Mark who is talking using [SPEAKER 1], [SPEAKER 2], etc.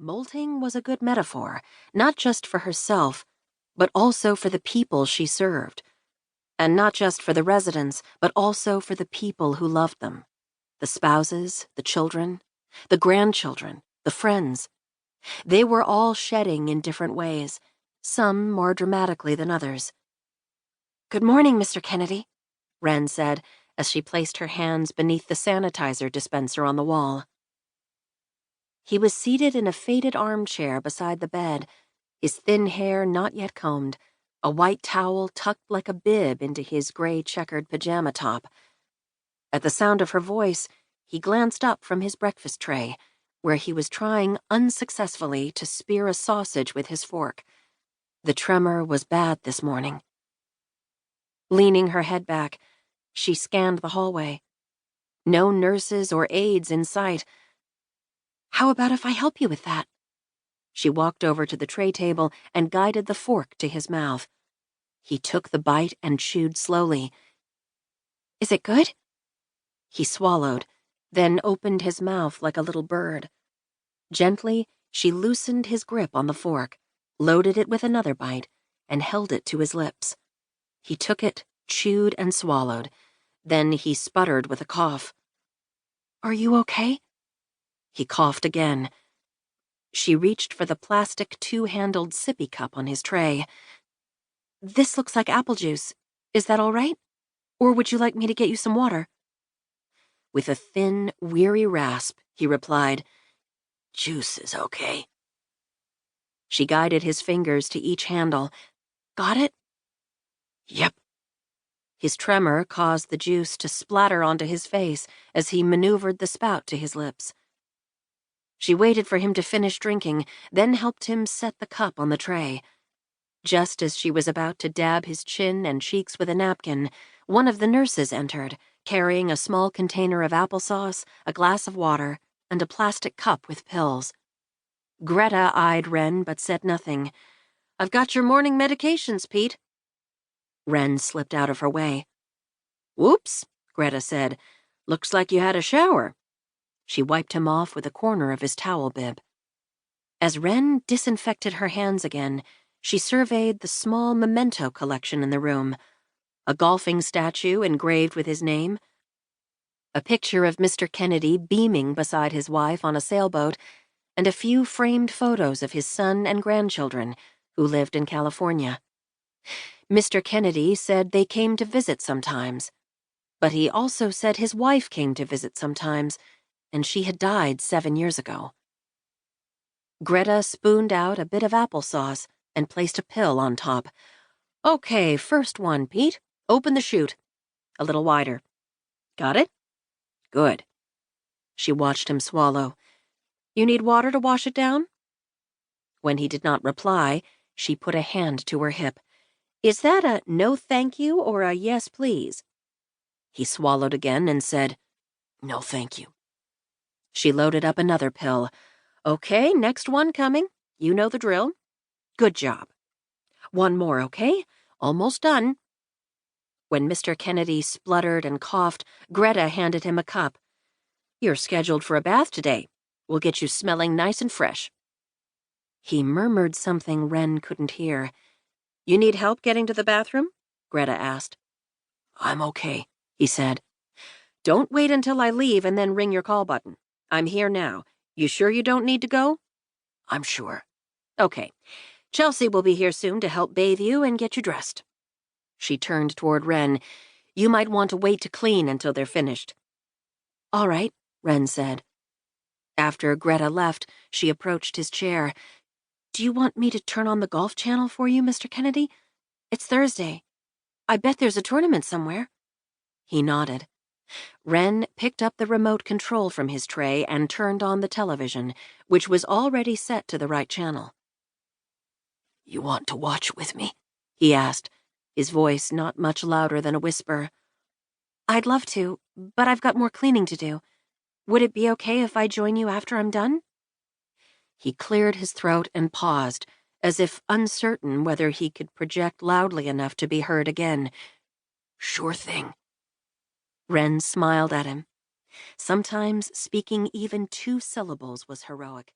[SPEAKER 1] Molting was a good metaphor, not just for herself, but also for the people she served. And not just for the residents, but also for the people who loved them. The spouses, the children, the grandchildren, the friends. They were all shedding in different ways, some more dramatically than others. "Good morning, Mr. Kennedy," Wren said as she placed her hands beneath the sanitizer dispenser on the wall. He was seated in a faded armchair beside the bed, his thin hair not yet combed, a white towel tucked like a bib into his gray checkered pajama top. At the sound of her voice, he glanced up from his breakfast tray, where he was trying unsuccessfully to spear a sausage with his fork. The tremor was bad this morning. Leaning her head back, she scanned the hallway. No nurses or aides in sight. "How about if I help you with that?" She walked over to the tray table and guided the fork to his mouth. He took the bite and chewed slowly. "Is it good?" He swallowed, then opened his mouth like a little bird. Gently, she loosened his grip on the fork, loaded it with another bite, and held it to his lips. He took it, chewed and swallowed. Then he sputtered with a cough. "Are you okay?" He coughed again. She reached for the plastic two-handled sippy cup on his tray. "This looks like apple juice. Is that all right? Or would you like me to get you some water?" With a thin, weary rasp, he replied, "Juice is okay." She guided his fingers to each handle. "Got it?" "Yep." His tremor caused the juice to splatter onto his face as he maneuvered the spout to his lips. She waited for him to finish drinking, then helped him set the cup on the tray. Just as she was about to dab his chin and cheeks with a napkin, one of the nurses entered, carrying a small container of applesauce, a glass of water, and a plastic cup with pills. Greta eyed Wren but said nothing. "I've got your morning medications, Pete." Wren slipped out of her way. "Whoops," Greta said. "Looks like you had a shower." She wiped him off with a corner of his towel bib. As Wren disinfected her hands again, she surveyed the small memento collection in the room. A golfing statue engraved with his name, a picture of Mr. Kennedy beaming beside his wife on a sailboat, and a few framed photos of his son and grandchildren, who lived in California. Mr. Kennedy said they came to visit sometimes, but he also said his wife came to visit sometimes, and she had died 7 years ago. Greta spooned out a bit of applesauce and placed a pill on top. "Okay, first one, Pete. Open the chute. A little wider. Got it? Good." She watched him swallow. "You need water to wash it down?" When he did not reply, she put a hand to her hip. "Is that a no thank you or a yes please?" He swallowed again and said, "No thank you." She loaded up another pill. "Okay, next one coming. You know the drill. Good job. One more, okay? Almost done." When Mr. Kennedy spluttered and coughed, Greta handed him a cup. "You're scheduled for a bath today. We'll get you smelling nice and fresh." He murmured something Wren couldn't hear. "You need help getting to the bathroom?" Greta asked. "I'm okay," he said. "Don't wait until I leave and then ring your call button. I'm here now. You sure you don't need to go?" "I'm sure." "Okay. Chelsea will be here soon to help bathe you and get you dressed." She turned toward Wren. "You might want to wait to clean until they're finished." "All right," Wren said. After Greta left, she approached his chair. "Do you want me to turn on the golf channel for you, Mr. Kennedy? It's Thursday. I bet there's a tournament somewhere." He nodded. Wren picked up the remote control from his tray and turned on the television, which was already set to the right channel. "You want to watch with me?" he asked, his voice not much louder than a whisper. "I'd love to, but I've got more cleaning to do. Would it be okay if I join you after I'm done?" He cleared his throat and paused, as if uncertain whether he could project loudly enough to be heard again. "Sure thing." Wren smiled at him. Sometimes speaking even 2 syllables was heroic.